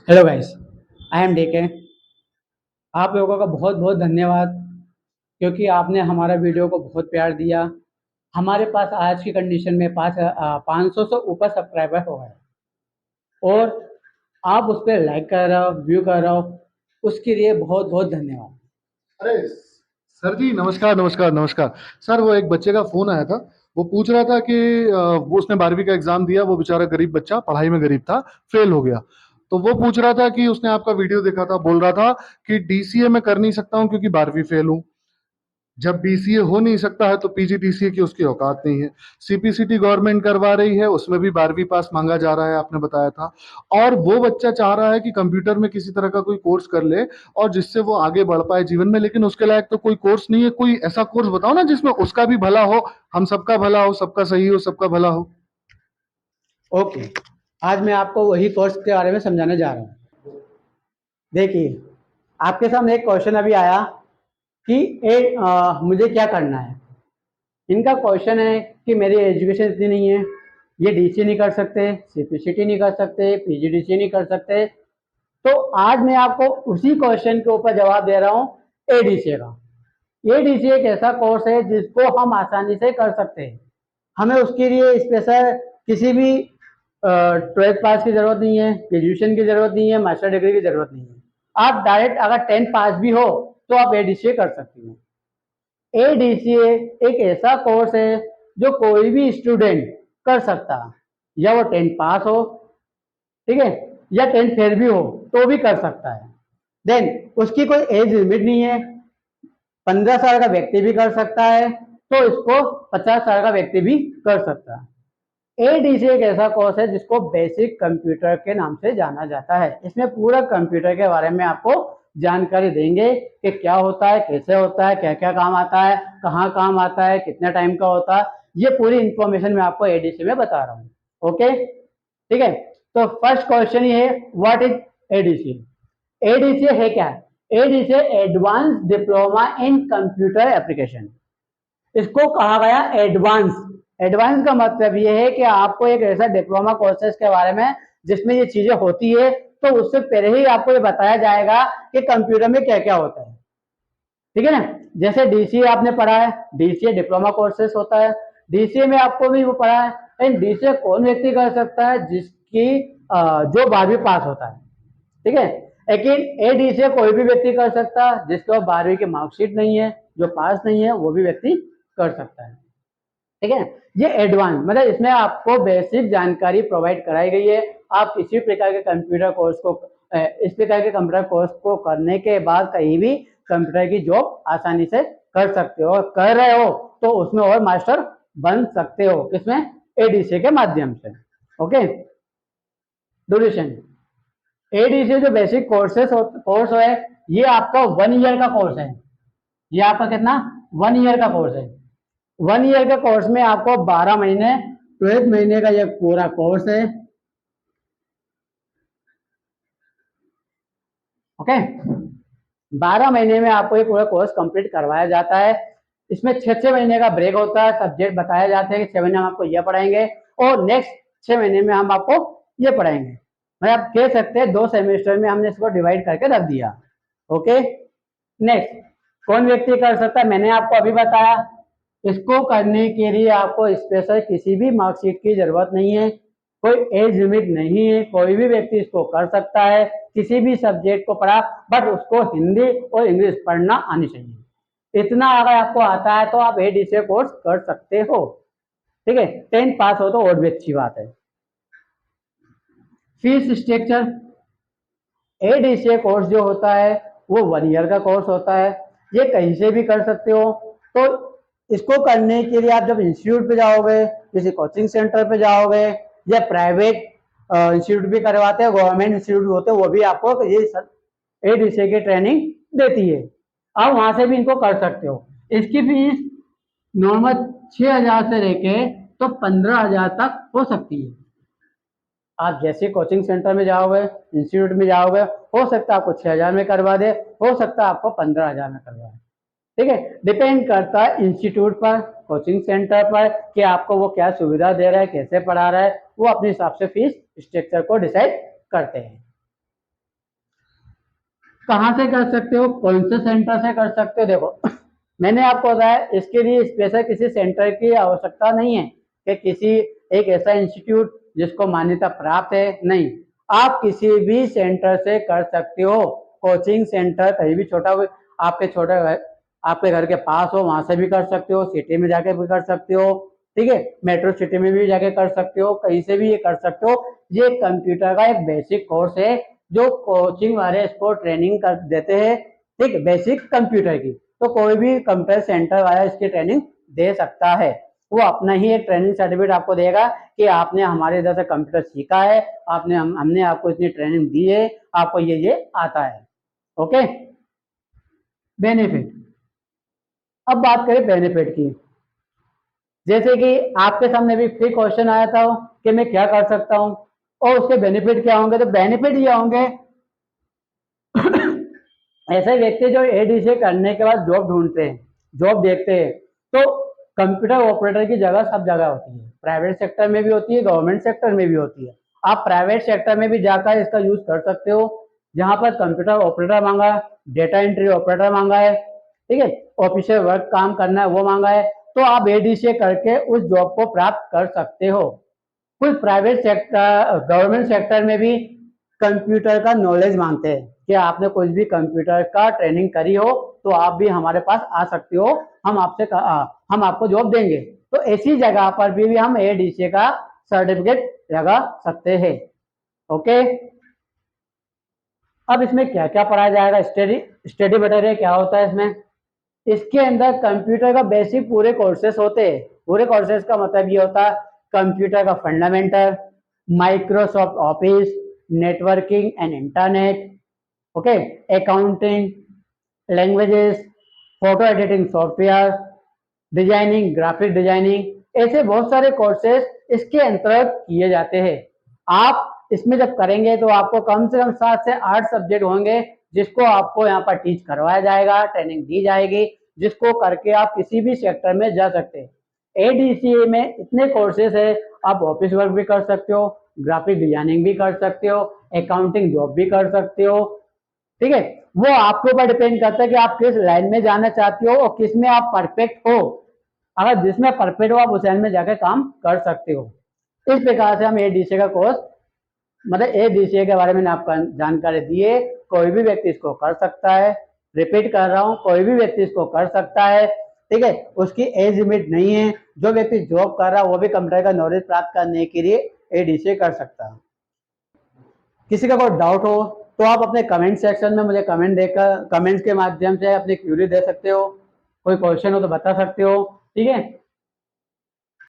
Hello guys, I am DK. आप लोगों का बहुत बहुत धन्यवाद क्योंकि आपने हमारा वीडियो को बहुत प्यार दिया। हमारे पास आज की कंडीशन में 500 से ऊपर सब्सक्राइबर हो गए और आप उस पर लाइक कर रहे हो, व्यू कर रहे हो, उसके लिए बहुत बहुत धन्यवाद। अरे सर जी, नमस्कार नमस्कार नमस्कार। सर, वो एक बच्चे का फोन आया था। वो पूछ रहा था कि वो उसने 12वीं का एग्जाम दिया। वो बेचारा गरीब बच्चा, पढ़ाई में गरीब था, फेल हो गया। तो वो पूछ रहा था कि उसने आपका वीडियो देखा था, बोल रहा था कि डीसीए में कर नहीं सकता हूँ क्योंकि 12वीं फेल हूँ। जब बीसीए हो नहीं सकता है तो पीजीडीसीए की उसकी औकात नहीं है। सीपीसीटी गवर्नमेंट करवा रही है, उसमें भी 12वीं पास मांगा जा रहा है, आपने बताया था। और वो बच्चा चाह रहा है कि कंप्यूटर में किसी तरह का कोई कोर्स कर ले और जिससे वो आगे बढ़ पाए जीवन में, लेकिन उसके लायक तो कोई कोर्स नहीं है। कोई ऐसा कोर्स बताओ ना जिसमें उसका भी भला हो, हम सबका भला हो, सबका सही हो, सबका भला हो। ओके, आज मैं आपको वही कोर्स के बारे में समझाने जा रहा हूँ। देखिए, आपके सामने एक क्वेश्चन अभी आया कि मुझे क्या करना है। इनका क्वेश्चन है कि मेरी एजुकेशन इतनी नहीं है, ये डीसी नहीं कर सकते, सीपीसीटी नहीं कर सकते, पीजीडीसी नहीं कर सकते। तो आज मैं आपको उसी क्वेश्चन के ऊपर जवाब दे रहा हूँ, एडीसीए का। एडीसीए एक ऐसा कोर्स है जिसको हम आसानी से कर सकते हैं। हमें उसके लिए स्पेशल किसी भी 12th पास की जरूरत नहीं है, ग्रेजुएशन की जरूरत नहीं है, मास्टर डिग्री की जरूरत नहीं है। आप डायरेक्ट अगर 10th पास भी हो तो आप एडीसीए कर सकते हैं। एडीसीए एक ऐसा कोर्स है जो कोई भी स्टूडेंट कर सकता है, या वो 10th पास हो, ठीक है, या 10th फेल भी हो तो भी कर सकता है। देन उसकी कोई एज लिमिट नहीं है। 15 साल का व्यक्ति भी कर सकता है तो इसको 50 साल का व्यक्ति भी कर सकता है। एडीसी एक ऐसा कोर्स है जिसको बेसिक कंप्यूटर के नाम से जाना जाता है। इसमें पूरा कंप्यूटर के बारे में आपको जानकारी देंगे कि क्या होता है, कैसे होता है, क्या क्या काम आता है, कहाँ काम आता है, कितने टाइम का होता है। ये पूरी इंफॉर्मेशन मैं आपको एडीसी में बता रहा हूँ। ओके, ठीक है। तो फर्स्ट क्वेश्चन ये है, व्हाट इज एडीसी। एडीसी है क्या? ADC advance diploma in computer application. इसको कहा गया एडवांस। एडवांस का मतलब ये है कि आपको एक ऐसा डिप्लोमा कोर्सेज के बारे में जिसमें ये चीजें होती है, तो उससे पहले ही आपको ये बताया जाएगा कि कंप्यूटर में क्या क्या होता है। ठीक है ना? जैसे डीसीए आपने पढ़ा है, डीसीए डिप्लोमा कोर्सेज होता है, डीसीए में आपको भी वो पढ़ा है। लेकिन डीसीए कौन व्यक्ति कर सकता है? जिसकी जो 12वीं पास होता है, ठीक है। लेकिन एडीसीए कोई भी व्यक्ति कर सकता है जिसको 12वीं की मार्कशीट नहीं है, जो पास नहीं है, वो भी व्यक्ति कर सकता है। ठीक है। ये एडवांस मतलब इसमें आपको बेसिक जानकारी प्रोवाइड कराई गई है। आप किसी प्रकार के कंप्यूटर कोर्स को इस प्रकार के कंप्यूटर कोर्स को करने के बाद कहीं भी कंप्यूटर की जॉब आसानी से कर सकते हो, और कर रहे हो तो उसमें और मास्टर बन सकते हो। किसमें? एडीसी के माध्यम से। Okay, duration. एडीसी जो बेसिक कोर्स है, ये आपका 1 ईयर का कोर्स है। ये आपका कितना? 1 ईयर का कोर्स है। 1 ईयर के कोर्स में आपको 12 महीने, 12 महीने का ये पूरा कोर्स है। ओके, 12 महीने में आपको ये पूरा कोर्स कंप्लीट करवाया जाता है। इसमें 6 6 महीने का ब्रेक होता है, सब्जेक्ट बताए जाते हैं कि 6 महीने हम आपको ये पढ़ाएंगे और नेक्स्ट 6 महीने में हम आपको ये पढ़ाएंगे। मैं आप कह सकते हैं 2 सेमेस्टर में हमने इसको डिवाइड करके रख दिया। ओके, नेक्स्ट, कौन व्यक्ति कर सकता है? मैंने आपको अभी बताया। इसको करने के लिए आपको स्पेशल किसी भी मार्कशीट की जरूरत नहीं है, कोई एज लिमिट नहीं है, कोई भी व्यक्ति इसको कर सकता है। किसी भी सब्जेक्ट को पढ़ा, बट उसको हिंदी और इंग्लिश पढ़ना आनी चाहिए। इतना अगर आपको आता है तो आप एडीसीए कोर्स कर सकते हो। ठीक है, 10th पास हो तो और भी अच्छी बात है। Fees structure. एडीसीए कोर्स जो होता है वो 1 ईयर का कोर्स होता है। ये कहीं से भी कर सकते हो। तो इसको करने के लिए आप जब इंस्टीट्यूट पे जाओगे, किसी कोचिंग सेंटर पे जाओगे, या प्राइवेट इंस्टीट्यूट भी करवाते हैं, गवर्नमेंट इंस्टीट्यूट होते हैं, वो भी आपको ये एडीसीए की ट्रेनिंग देती है। आप वहां से भी इनको कर सकते हो। इसकी फीस नॉर्मल 6,000 से लेके तो 15,000 तक हो सकती है। आप जैसे कोचिंग सेंटर में जाओगे, इंस्टीट्यूट में जाओगे, हो सकता है आपको 6,000 में करवा दे, हो सकता है आपको 15,000 में करवा दे। ठीक है, डिपेंड करता है इंस्टीट्यूट पर, कोचिंग सेंटर पर कि आपको वो क्या सुविधा दे रहा है, कैसे पढ़ा रहा है। वो अपने हिसाब से फीस स्ट्रक्चर को डिसाइड करते हैं। कहाँ से कर सकते हो, कौन से सेंटर से कर सकते हो? देखो मैंने आपको बताया इसके लिए स्पेशल किसी सेंटर की आवश्यकता नहीं है कि किसी एक ऐसा इंस्टीट्यूट जिसको मान्यता प्राप्त है, नहीं, आप किसी भी सेंटर से कर सकते हो। कोचिंग सेंटर कहीं भी छोटा आपके छोटे आपके घर के पास हो वहां से भी कर सकते हो, सिटी में जाके भी कर सकते हो, ठीक है, मेट्रो सिटी में भी जाके कर सकते हो, कहीं से भी ये कर सकते हो। ये कंप्यूटर का एक बेसिक कोर्स है जो कोचिंग वाले इसको ट्रेनिंग कर देते हैं, ठीक, बेसिक कंप्यूटर की। तो कोई भी कंप्यूटर सेंटर वाला इसकी ट्रेनिंग दे सकता है। वो अपना ही एक ट्रेनिंग सर्टिफिकेट आपको देगा कि आपने हमारे इधर से कंप्यूटर सीखा है, हमने आपको इतनी ट्रेनिंग दी है, आपको ये आता है। Okay, benefit. अब बात करें बेनिफिट की। जैसे कि आपके सामने भी फिर क्वेश्चन आया था कि मैं क्या कर सकता हूँ और उसके बेनिफिट क्या होंगे, तो बेनिफिट ये होंगे ऐसे व्यक्ति जो एडीसी करने के बाद जॉब ढूंढते हैं, जॉब देखते हैं, तो कंप्यूटर ऑपरेटर की जगह सब जगह होती है, प्राइवेट सेक्टर में भी होती है, गवर्नमेंट सेक्टर में भी होती है। आप प्राइवेट सेक्टर में भी जाकर इसका यूज कर सकते हो, जहां पर कंप्यूटर ऑपरेटर मांगा है, डेटा एंट्री ऑपरेटर मांगा है, ठीक है, ऑफिशियल वर्क काम करना है वो मांगा है, तो आप एडीसी करके उस जॉब को प्राप्त कर सकते हो। कुछ प्राइवेट सेक्टर गवर्नमेंट सेक्टर में भी कंप्यूटर का नॉलेज मांगते हैं कि आपने कुछ भी कंप्यूटर का ट्रेनिंग करी हो तो आप भी हमारे पास आ सकते हो, हम आपको जॉब देंगे। तो ऐसी जगह पर भी हम एडीसी का सर्टिफिकेट लगा सकते हैं। ओके, अब इसमें क्या क्या पढ़ाया जाएगा, स्टडी स्टडी मटेरियल क्या होता है इसमें? इसके अंदर कंप्यूटर का बेसिक पूरे कोर्सेस होते हैं। पूरे कोर्सेस का मतलब ये होता है कंप्यूटर का fundamental, Microsoft office, networking and internet, okay, accounting, languages, photo editing software, designing, graphic designing, ऐसे बहुत सारे कोर्सेस इसके अंतर्गत किए जाते हैं। आप इसमें जब करेंगे तो आपको कम से कम 7 से 8 सब्जेक्ट होंगे जिसको आपको यहाँ पर टीच करवाया जाएगा, ट्रेनिंग दी जाएगी, जिसको करके आप किसी भी सेक्टर में जा सकते हैं। एडीसीए में इतने कोर्सेज है, आप ऑफिस वर्क भी कर सकते हो, ग्राफिक डिजाइनिंग भी कर सकते हो, अकाउंटिंग जॉब भी कर सकते हो, ठीक है। वो आपके ऊपर डिपेंड करता है कि आप किस लाइन में जाना चाहते हो और किस में आप परफेक्ट हो। अगर जिसमें परफेक्ट हो आप उस लाइन में जाकर काम कर सकते हो। इस प्रकार से हम एडीसीए का कोर्स, मतलब एडीसीए के बारे में आपको जानकारी दिए, कोई भी व्यक्ति इसको कर सकता है। रिपीट कर रहा हूँ, कोई भी व्यक्ति इसको कर सकता है, ठीक है, उसकी एज लिमिट नहीं है। जो व्यक्ति जॉब कर रहा है वो भी कंप्यूटर का नॉलेज प्राप्त करने के लिए एडीसीए कर सकता है। किसी का कोई डाउट हो तो आप अपने कमेंट सेक्शन में मुझे कमेंट देकर, कमेंट्स के माध्यम से अपनी क्यूरी दे सकते हो, कोई क्वेश्चन हो तो बता सकते हो, ठीक है।